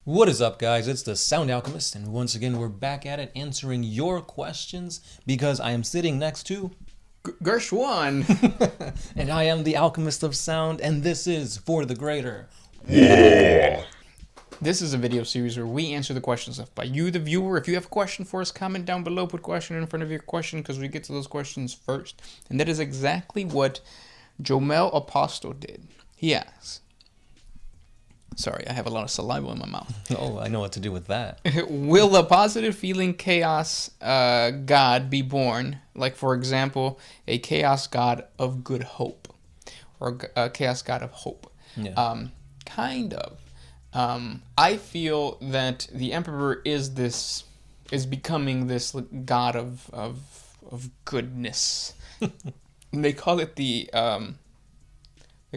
What is up, guys? It's the Sound Alchemist, and once again, we're back at it answering your questions because I am sitting next to. Gershwan. And I am the Alchemist of Sound, and this is For the Greater. This is a video series where we answer the questions left by you, the viewer. If you have a question for us, comment down below, put question in front of your question because we get to those questions first. And that is exactly what Jomel Apostle did. He asks, sorry, I have a lot of saliva in my mouth. Oh, I know what to do with that. Will a positive feeling chaos god be born? Like, for example, a chaos god of good hope or a chaos god of hope. Yeah. Kind of. I feel that the Emperor is becoming this god of goodness. And they call it the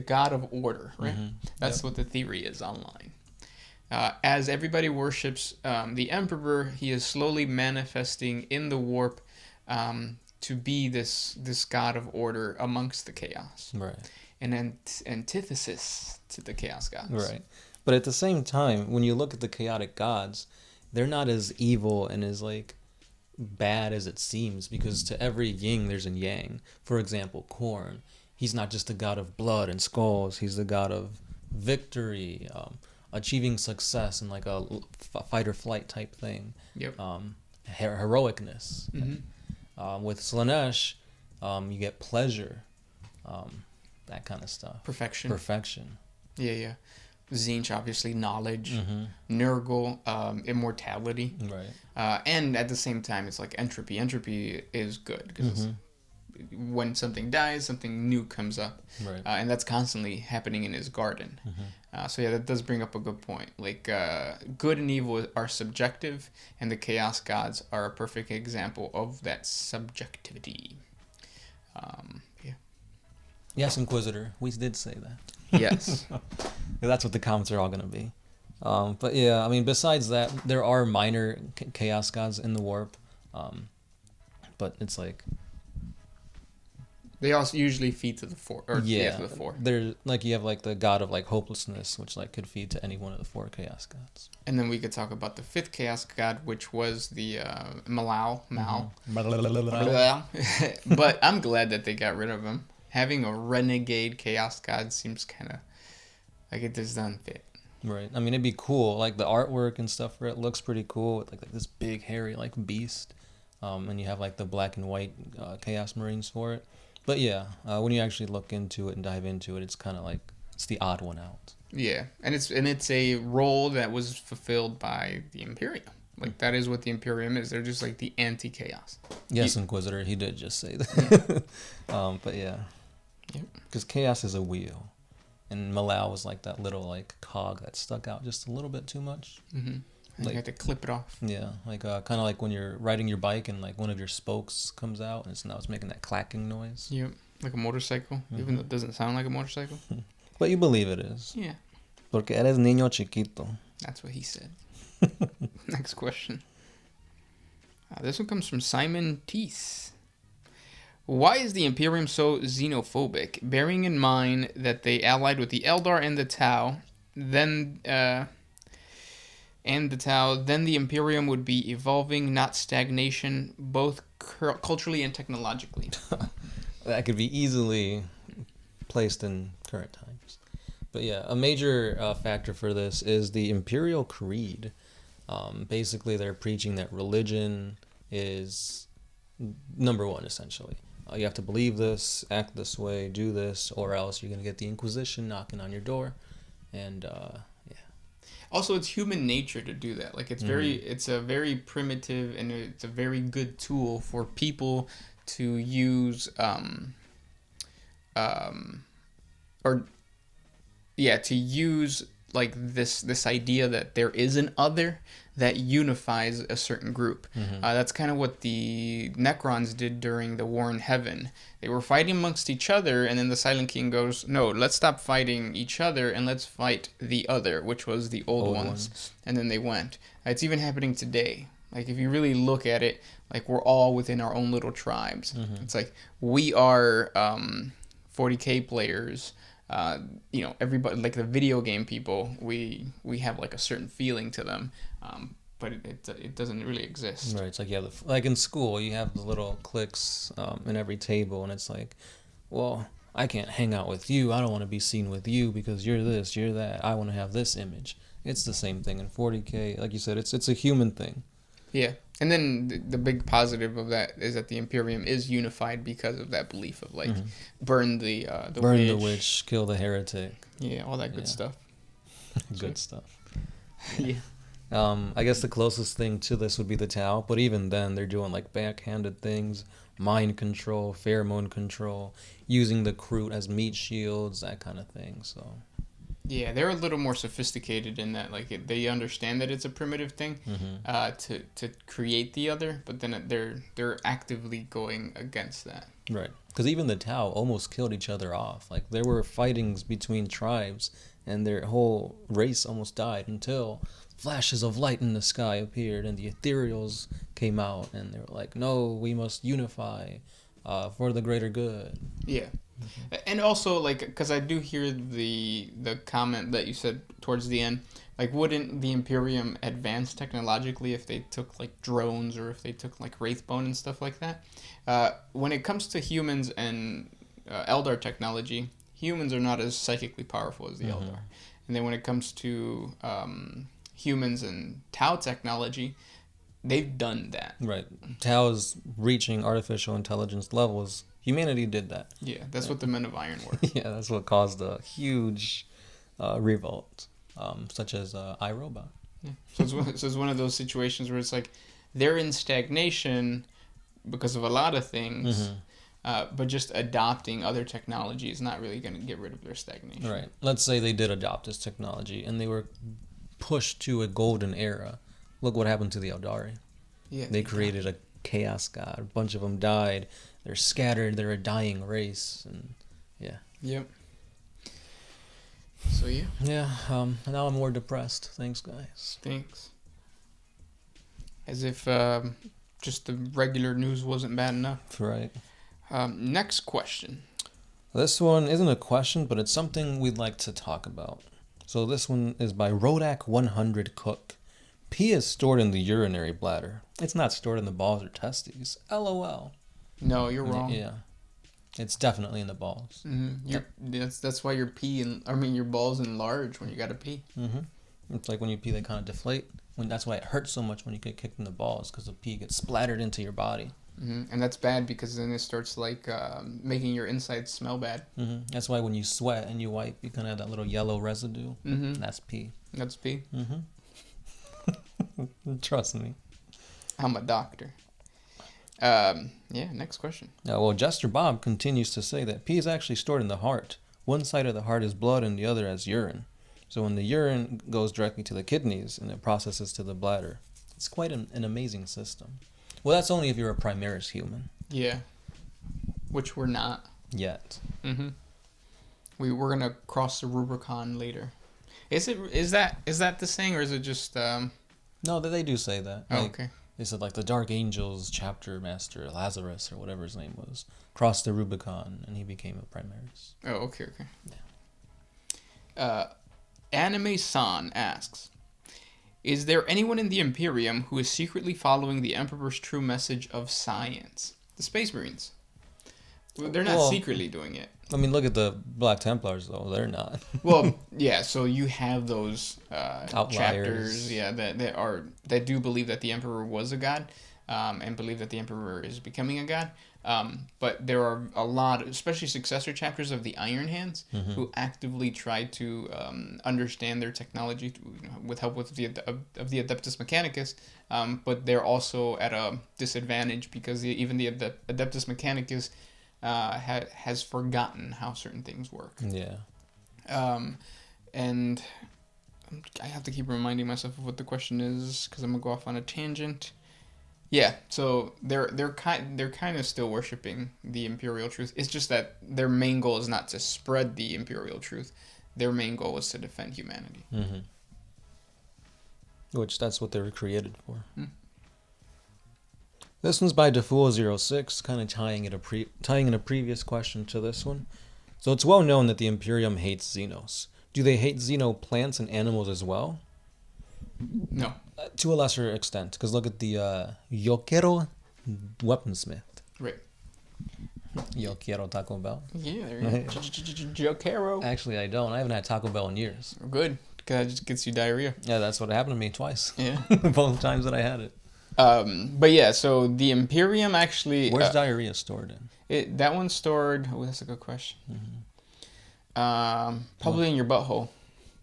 god of order, right? Mm-hmm. That's what the theory is online. As everybody worships the Emperor, he is slowly manifesting in the warp to be this god of order amongst the chaos. Right. An antithesis to the chaos gods. Right. But at the same time, when you look at the chaotic gods, they're not as evil and as bad as it seems, because to every yin there's a yang. For example, Korn, he's not just the god of blood and skulls, he's the god of victory, achieving success and like a fight or flight type thing. Yep. Heroicness. Mm-hmm. With Slanesh, you get pleasure, that kind of stuff. Perfection. Yeah. Tzeentch, obviously, knowledge. Mm-hmm. Nurgle, immortality. Right. And at the same time, it's like entropy. Entropy is good because when something dies, something new comes up. Right. And that's constantly happening in his garden. So yeah, that does bring up a good point. Like, good and evil are subjective, and the chaos gods are a perfect example of that subjectivity. Yeah. Yes, Inquisitor, we did say that. Yes. That's what the comments are all going to be. But yeah, I mean, besides that, there are minor chaos gods in the warp. But it's like... They also usually feed to the four. Or yeah, to the four. There's, like, you have, like, the god of, like, hopelessness, which, like, could feed to any one of the four chaos gods. And then we could talk about the fifth chaos god, which was the Mal. But I'm glad that they got rid of him. Having a renegade chaos god seems kind of like it just doesn't fit. Right. I mean, it'd be cool. Like, the artwork and stuff for it looks pretty cool. With, like this big, hairy, like, beast. And you have, like, the black and white Chaos Marines for it. But, yeah, when you actually look into it and dive into it, it's kind of like, it's the odd one out. Yeah. And it's a role that was fulfilled by the Imperium. Like, that is what the Imperium is. They're just, like, the anti-chaos. Yes, Inquisitor, he did just say that. Yeah. But, yeah. Because chaos is a wheel. And Malal was like that little like cog that stuck out just a little bit too much. Mm-hmm. And you had to clip it off. Yeah, like kind of like when you're riding your bike and like one of your spokes comes out and now it's making that clacking noise. Yep, like a motorcycle, even though it doesn't sound like a motorcycle. But you believe it is. Yeah. Porque eres niño chiquito. That's what he said. Next question. This one comes from Simon Teese. Why is the Imperium so xenophobic? Bearing in mind that they allied with the Eldar and the Tau, then the Imperium would be evolving, not stagnation, both culturally and technologically. That could be easily placed in current times. But yeah, a major factor for this is the Imperial Creed. Basically, they're preaching that religion is number one, essentially. You have to believe this, act this way, do this, or else you're going to get the Inquisition knocking on your door. And, yeah. Also, it's human nature to do that. Like, it's it's a very primitive and it's a very good tool for people to use, to use, like, this idea that there is an other that unifies a certain group. That's kind of what the Necrons did during the War in Heaven. They were fighting amongst each other, and then the Silent King goes, no, let's stop fighting each other, and let's fight the other, which was the old ones. And then they went. It's even happening today. Like, if you really look at it, like, we're all within our own little tribes. It's like, we are 40K players everybody, like the video game people, we have like a certain feeling to them, but it doesn't really exist. Right. It's like, like in school, you have the little cliques in every table, and it's like, well, I can't hang out with you. I don't want to be seen with you because you're this, you're that. I want to have this image. It's the same thing in 40K. Like you said, it's a human thing. Yeah. And then the big positive of that is that the Imperium is unified because of that belief of like burn the witch, kill the heretic. Yeah, all that good stuff. Good stuff. Yeah. I guess the closest thing to this would be the Tau, but even then they're doing like backhanded things, mind control, pheromone control, using the Kroot as meat shields, that kind of thing. So yeah, they're a little more sophisticated in that, like they understand that it's a primitive thing, to create the other, but then they're actively going against that. Right, because even the Tau almost killed each other off. Like there were fightings between tribes, and their whole race almost died until flashes of light in the sky appeared, and the ethereals came out, and they were like, "No, we must unify for the greater good." Yeah. And also, like, because I do hear the comment that you said towards the end, like, wouldn't the Imperium advance technologically if they took, like, drones or if they took, like, Wraithbone and stuff like that? When it comes to humans and Eldar technology, humans are not as psychically powerful as the Eldar. And then when it comes to humans and Tau technology, they've done that. Right. Tau is reaching artificial intelligence levels. Humanity did that. Yeah, that's what the Men of Iron were. Yeah, that's what caused a huge revolt, such as iRobot. Yeah. So it's one of those situations where it's like they're in stagnation because of a lot of things, but just adopting other technology is not really going to get rid of their stagnation. Right. Let's say they did adopt this technology and they were pushed to a golden era. Look what happened to the Eldari. Yeah, they created a chaos god. A bunch of them died. They're scattered. They're a dying race, and yeah. Yep. So yeah. Yeah. Now I'm more depressed. Thanks, guys. Thanks. As if just the regular news wasn't bad enough. Right. Next question. This one isn't a question, but it's something we'd like to talk about. So this one is by WAAAGH 100 Cook. Pee is stored in the urinary bladder. It's not stored in the balls or testes. LOL. No, you're wrong. Yeah. It's definitely in the balls. That's why your your balls enlarge when you gotta pee. It's like when you pee, they kind of deflate. That's why it hurts so much when you get kicked in the balls, because the pee gets splattered into your body. And that's bad because then it starts like making your insides smell bad. That's why when you sweat and you wipe, you kind of have that little yellow residue. That's pee. That's pee. Trust me. I'm a doctor. Yeah, next question. Well, Jester Bob continues to say that pee is actually stored in the heart. One side of the heart is blood and the other as urine. So when the urine goes directly to the kidneys and it processes to the bladder, it's quite an amazing system. Well, that's only if you're a primarchs human. Yeah. Which we're not. Yet. We're gonna cross the Rubicon later. Is that the saying, or is it just No, they do say that. Oh, like, okay. They said like the Dark Angels chapter master Lazarus or whatever his name was crossed the Rubicon and he became a primarchs. Oh, okay. Yeah. Anime-san asks, is there anyone in the Imperium who is secretly following the Emperor's true message of science? The Space Marines. They're not secretly doing it. I mean, look at the Black Templars, though. They're not. Well, yeah, so you have those Outliers. chapters, that do believe that the Emperor was a god, and believe that the Emperor is becoming a god. But there are a lot, especially successor chapters of the Iron Hands, who actively try to understand their technology with help of the Adeptus Mechanicus, but they're also at a disadvantage because even the Adeptus Mechanicus has forgotten how certain things work. Yeah. And I have to keep reminding myself of what the question is because I'm gonna go off on a tangent. Yeah, so they're kind of still worshiping the Imperial truth. It's just that their main goal is not to spread the Imperial truth. Their main goal is to defend humanity. Which that's what they were created for. This one's by Defool06, kind of tying in a previous question to this one. So it's well known that the Imperium hates Xenos. Do they hate Xeno plants and animals as well? No. To a lesser extent, because look at the Yo quiero weaponsmith. Right. Yo quiero Taco Bell. Yeah, there you go. Jokero. Actually, I don't. I haven't had Taco Bell in years. Good. Because that just gets you diarrhea. Yeah, that's what happened to me twice. Yeah. Both times that I had it. But yeah, so the Imperium actually... Where's diarrhea stored in? That one's stored... Oh, that's a good question. Probably in your butthole.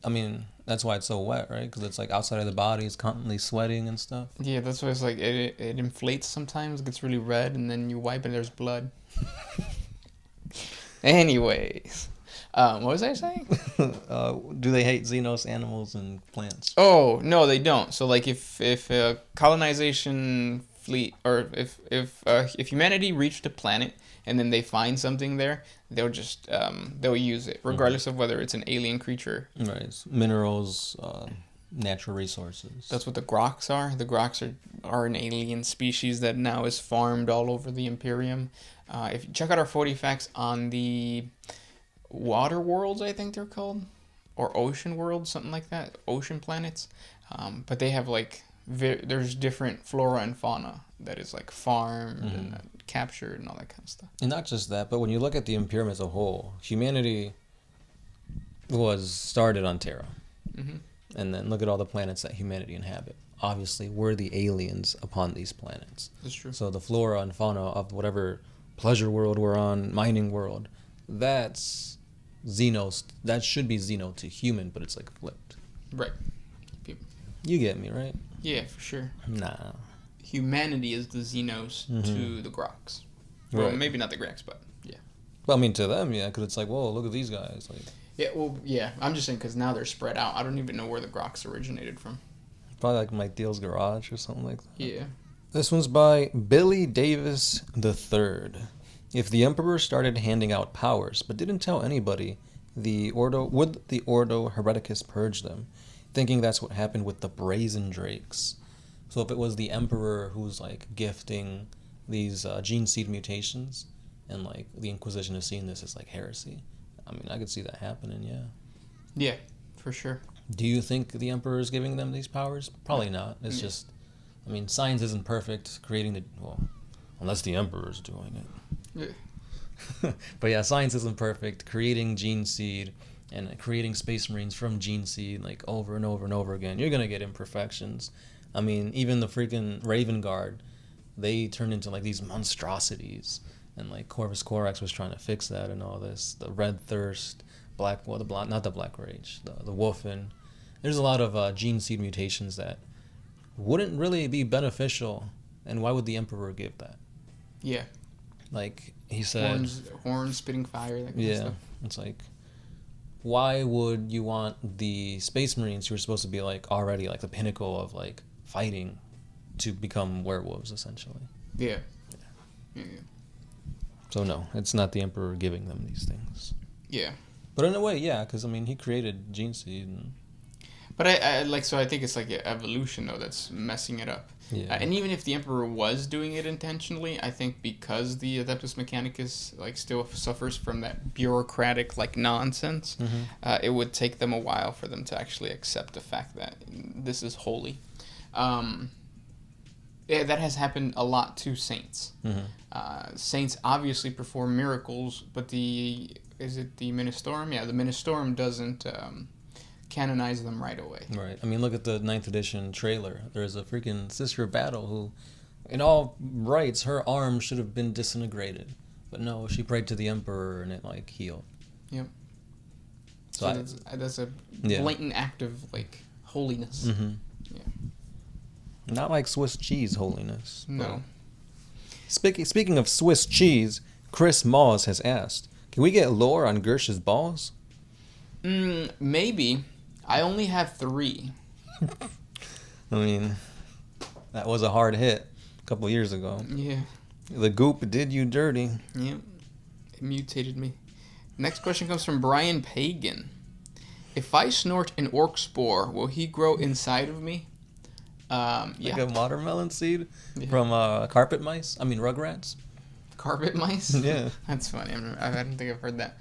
I mean, that's why it's so wet, right? Because it's like outside of the body, it's constantly sweating and stuff. Yeah, that's why it's like it inflates sometimes, gets really red, and then you wipe and there's blood. Anyways, what was I saying? Do they hate Xenos animals and plants? Oh no, they don't. So like if a colonization fleet or if humanity reached a planet and then they find something there, they'll just they'll use it regardless of whether it's an alien creature. Right, minerals, natural resources. That's what the Groks are. The Groks are an alien species that now is farmed all over the Imperium. If you check out our 40 facts on the water worlds, I think they're called, or ocean worlds, something like that, ocean planets. But they have like there's different flora and fauna that is like farmed and captured and all that kind of stuff. And not just that, but when you look at the Imperium as a whole, humanity was started on Terra. And then look at all the planets that humanity inhabit. Obviously, we're the aliens upon these planets. That's true. So the flora and fauna of whatever pleasure world we're on, mining world, that's Xenos. That should be Xeno to human, but it's like flipped. Right. You get me, right? Yeah, for sure. Nah. Humanity is the Xenos to the Groks. Well, Right. maybe not the Groks, but yeah. Well, I mean, to them, yeah, because it's like, whoa, look at these guys. Like, Yeah, well, yeah. I'm just saying because now they're spread out. I don't even know where the Groks originated from. probably like Mike Deal's garage or something like that. Yeah. This one's by Billy Davis III. If the Emperor started handing out powers but didn't tell anybody, would the Ordo Hereticus purge them? Thinking that's what happened with the Brazen Drakes. So if it was the Emperor who's like gifting these gene seed mutations, and like the Inquisition is seeing this as like heresy, I mean, I could see that happening, yeah. Yeah, for sure. Do you think the Emperor is giving them these powers? Probably not. It's just, I mean, science isn't perfect. Unless the Emperor's doing it. Yeah. But yeah, science isn't perfect. Creating gene seed and creating space marines from gene seed like over and over and over again, you're gonna get imperfections. I mean, even the freaking Raven Guard, they turned into like these monstrosities, and like Corvus Corax was trying to fix that and all this. The Red Thirst, not the Black Rage, the Wolfen. There's a lot of gene seed mutations that wouldn't really be beneficial, and why would the Emperor give that? Yeah. Like he said, horns spitting fire, that kind of stuff. It's like, why would you want the Space Marines, who are supposed to be like already like the pinnacle of like fighting, to become werewolves essentially? Yeah. So no, it's not the Emperor giving them these things. Yeah. But in a way, yeah, because I mean, he created gene seed. But I think it's like evolution though that's messing it up. Yeah. And even if the Emperor was doing it intentionally, I think because the Adeptus Mechanicus like still suffers from that bureaucratic like nonsense, it would take them a while for them to actually accept the fact that this is holy. Yeah, that has happened a lot to saints. Saints obviously perform miracles, but is it the Ministorum? Yeah, the Ministorum doesn't canonize them right away. Right. I mean, look at the 9th edition trailer. There's a freaking Sister of Battle who, in all rights, her arm should have been disintegrated. But no, she prayed to the Emperor and it, like, healed. Yep. So that's a blatant act of, like, holiness. Yeah. Not like Swiss cheese holiness. No. Speaking of Swiss cheese, Chris Moss has asked, can we get lore on Gersh's balls? Maybe. I only have 3. I mean, that was a hard hit a couple years ago. Yeah. The goop did you dirty. Yep. It mutated me. Next question comes from Brian Pagan. If I snort an orc spore, will he grow inside of me? Like a watermelon seed Yeah. from carpet mice? I mean, rugrats? Carpet mice? Yeah. That's funny. I don't think I've heard that.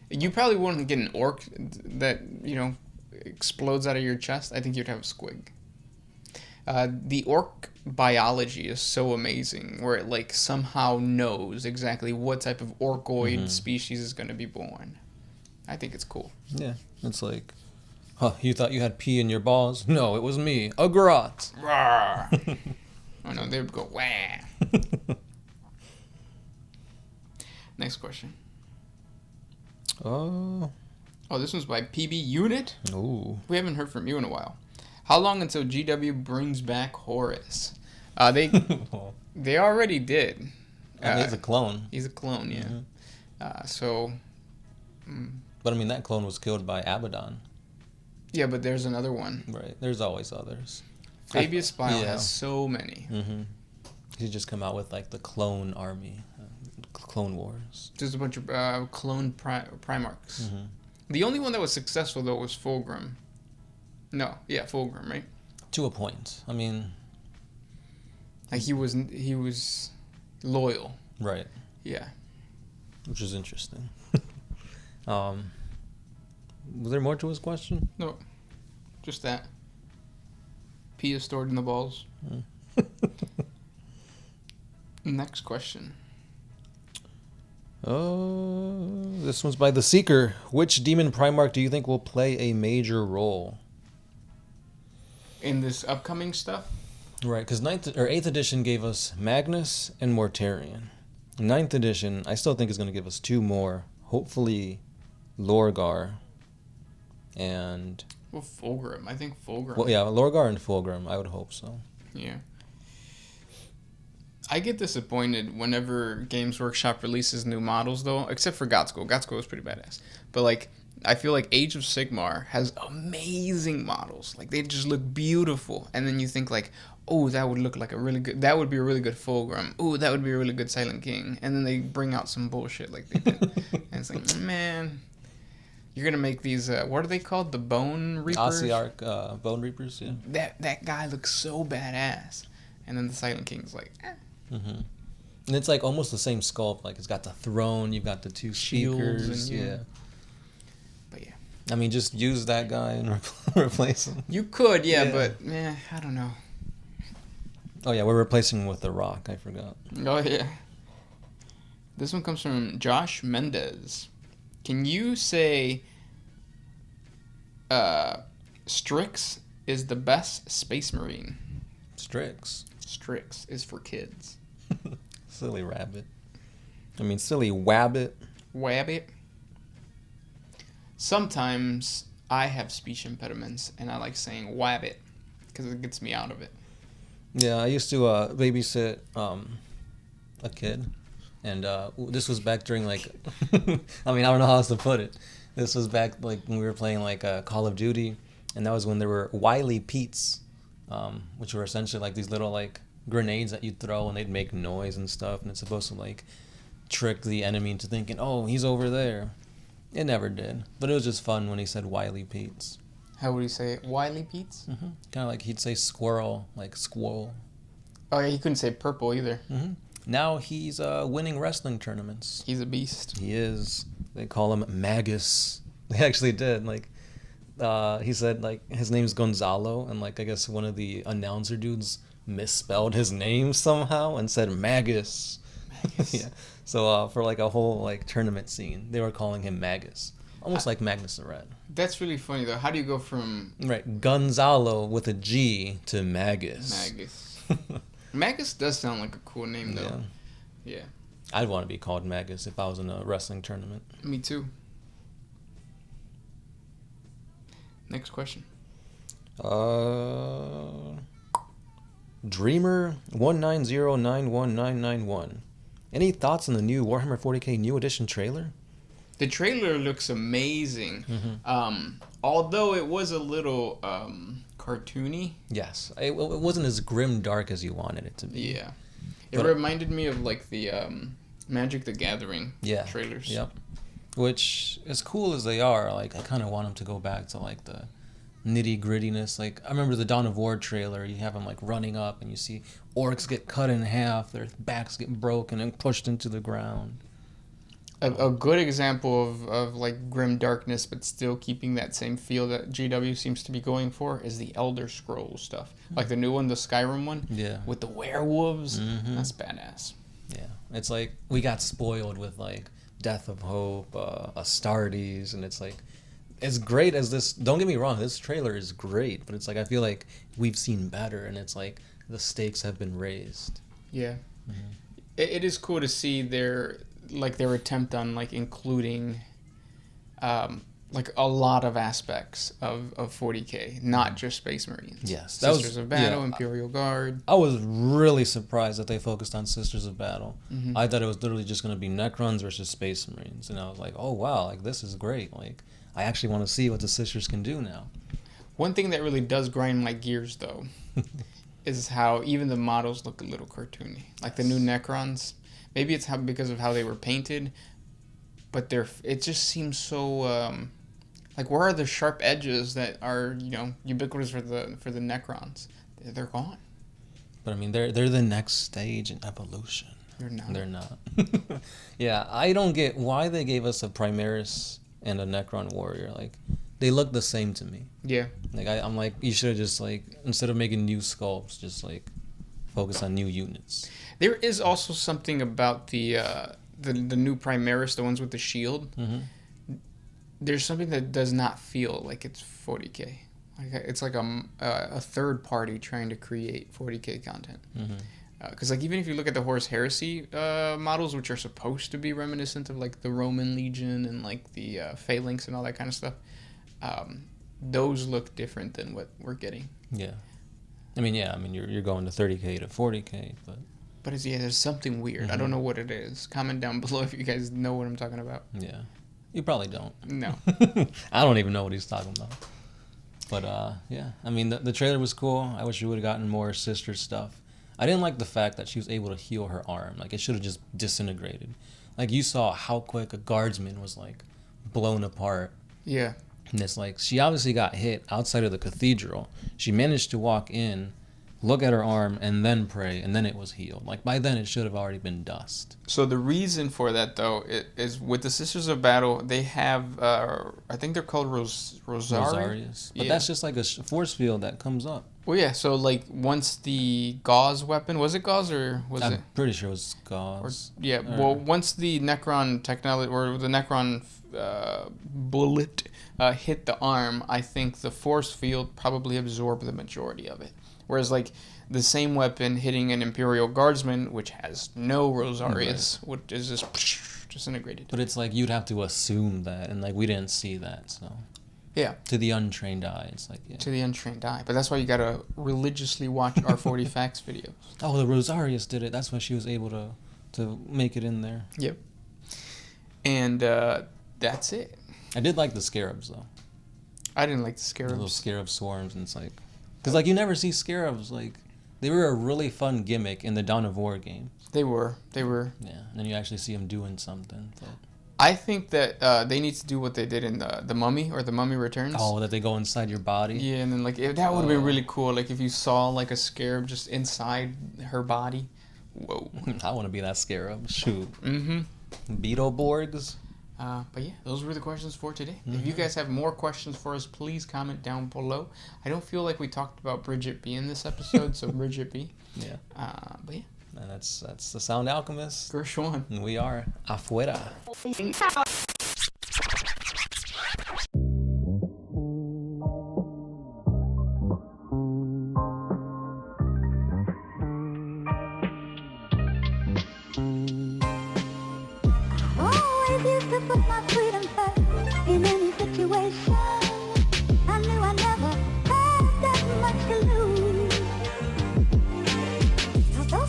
You probably wouldn't get an orc that, explodes out of your chest. I think you'd have a squig. The orc biology is so amazing, where it like somehow knows exactly what type of orcoid species is going to be born. I think it's cool. Yeah, it's like, huh, you thought you had pee in your balls? No, it was me, a grot. Oh no, they would go, wah. Next question. Oh, this one's by PB Unit. ooh. We haven't heard from you in a while. How long until GW brings back Horus? They already did. He's a clone. He's a clone, yeah. But I mean, that clone was killed by Abaddon. Yeah, but there's another one. Right. There's always others. Fabius Spile has so many. Mm-hmm. He's just come out with like the clone army, Clone Wars. There's a bunch of clone primarchs. Mm-hmm. The only one that was successful though was Fulgrim. No, yeah, Fulgrim, right? To a point. I mean, like he was loyal. right. Yeah. Which is interesting. Was there more to his question? No, just that. Pee is stored in the balls. Next question. This one's by The Seeker. Which demon Primarch do you think will play a major role? In this upcoming stuff? Right, because 8th edition gave us Magnus and Mortarion. 9th edition, I still think is going to give us 2 more. Hopefully, Lorgar and... Well, Fulgrim. I think Fulgrim. Well, yeah, Lorgar and Fulgrim. I would hope so. Yeah. I get disappointed whenever Games Workshop releases new models, though, except for Godskoll. Godskoll is pretty badass. But, like, I feel like Age of Sigmar has amazing models. Like, they just look beautiful. And then you think, like, oh, that would look like that would be a really good Fulgrim. Oh, that would be a really good Silent King. And then they bring out some bullshit like they did. And it's like, man, you're going to make these, what are they called? The Bone Reapers? Ossiarch Bone Reapers, yeah. That guy looks so badass. And then the Silent King's like, eh. Mm-hmm. And it's like almost the same sculpt. Like it's got the throne, you've got the 2 Shields speakers. and, Yeah. But yeah. I mean, just use that guy and replace him. You could, yeah, but I don't know. Oh yeah, we're replacing him with The Rock. I forgot. Oh yeah. This one comes from Josh Mendez. Can you say Strix is the best Space Marine? Strix. Strix is for kids. Silly rabbit. I mean, silly wabbit. Wabbit. Sometimes I have speech impediments, and I like saying wabbit because it gets me out of it. Yeah, I used to babysit a kid, and this was back during like, I mean, I don't know how else to put it. This was back like when we were playing like Call of Duty, and that was when there were Wily Pete's, which were essentially like these little like grenades that you'd throw and they'd make noise and stuff, and it's supposed to like trick the enemy into thinking, oh, he's over there. It never did, but it was just fun when he said Wily Pete's. How would he say it? Wily Pete's? Mm-hmm. Kind of like he'd say squirrel, like squirrel. Oh yeah, he couldn't say purple either. Mm-hmm. Now he's winning wrestling tournaments. He's a beast. He is. They call him Magus. They actually did. Like, he said like his name's Gonzalo, and like I guess one of the announcer dudes misspelled his name somehow and said Magus. Magus. Yeah. So for like a whole like tournament scene, they were calling him Magus, almost like Magnus the Red. That's really funny though. How do you go from Gonzalo with a G to Magus? Magus. Magus does sound like a cool name though. Yeah. I'd want to be called Magus if I was in a wrestling tournament. Me too. Next question. Dreamer 190919991. Any thoughts on the new Warhammer 40k New Edition trailer? The trailer looks amazing. Mm-hmm. Although it was a little cartoony. Yes. It wasn't as grim dark as you wanted it to be. Yeah. It reminded me of like the Magic the Gathering trailers. Yep. Which, as cool as they are, like I kind of want them to go back to like the nitty grittiness. Like I remember the Dawn of War trailer. You have them like running up, and you see orcs get cut in half, their backs get broken and pushed into the ground. A good example of like grim darkness, but still keeping that same feel that GW seems to be going for is the Elder Scrolls stuff. Like the new one, the Skyrim one, Yeah. with the werewolves. That's badass. Yeah, it's like we got spoiled with like Death of Hope, Astartes, and it's like as great as this. Don't get me wrong, this trailer is great, but it's like I feel like we've seen better, and it's like the stakes have been raised. Yeah, it is cool to see their attempt on like including like a lot of aspects of 40K, not just Space Marines. Yes, Sisters of Battle, Imperial Guard. I was really surprised that they focused on Sisters of Battle. I thought it was literally just going to be Necrons versus Space Marines, and I was like, oh wow, like this is great. Like I actually want to see what the Sisters can do now. One thing that really does grind my gears though is how even the models look a little cartoony. Like the new Necrons. Maybe it's because of how they were painted, but it just seems so like where are the sharp edges that are ubiquitous for the Necrons? They're gone. But I mean, they're the next stage in evolution. They're not. Yeah, I don't get why they gave us a Primaris and a Necron warrior. Like they look the same to me. Yeah. Like I'm like, you should have just like, instead of making new sculpts, just like focus on new units. There is also something about the new Primaris, the ones with the shield. There's something that does not feel like it's 40K. Like it's like a third party trying to create 40K content. Because like even if you look at the Horus Heresy models, which are supposed to be reminiscent of like the Roman Legion and like the Phalanx and all that kind of stuff, those look different than what we're getting. Yeah. I mean, you're going to 30K to 40K, but there's something weird. I don't know what it is. Comment down below if you guys know what I'm talking about. Yeah. You probably don't. No. I don't even know what he's talking about. But, yeah. I mean, the trailer was cool. I wish we would have gotten more sister stuff. I didn't like the fact that she was able to heal her arm. Like, it should have just disintegrated. Like, you saw how quick a guardsman was, like, blown apart. Yeah. And it's like, she obviously got hit outside of the cathedral. She managed to walk in, look at her arm, and then pray, and then it was healed. Like, by then, it should have already been dust. So the reason for that, though, is with the Sisters of Battle, they have, I think they're called Rosarius. But that's just like a force field that comes up. Well, yeah, so, like, once the Gauze weapon, was it Gauze or was it? I'm pretty sure it was Gauze. Well, once the Necron technology, or the Necron bullet hit the arm, I think the force field probably absorbed the majority of it. Whereas, like, the same weapon hitting an Imperial Guardsman, which has no Rosarius, which is just disintegrated. But it's like you'd have to assume that, and, like, we didn't see that, so. Yeah. To the untrained eye, it's like, yeah. To the untrained eye. But that's why you gotta religiously watch our 40 Facts videos. Oh, the Rosarius did it. That's why she was able to make it in there. Yep. And that's it. I did like the scarabs, though. I didn't like the scarabs. The little scarab swarms, and it's like... Because, like, you never see scarabs, like... They were a really fun gimmick in the Dawn of War game. They were. Yeah, and then you actually see them doing something. But... I think that they need to do what they did in the Mummy, or the Mummy Returns. Oh, that they go inside your body? Yeah, and then, like, that would have been really cool. Like, if you saw, like, a scarab just inside her body. Whoa. I want to be that scarab. Shoot. Mm-hmm. Beetleborgs? But yeah, those were the questions for today. If you guys have more questions for us, please comment down below. I don't feel like we talked about Bridget B in this episode, so Bridget B. Yeah. But yeah. And that's the Sound Alchemist. Gershon. And we are afuera. Oh, if you could put my freedom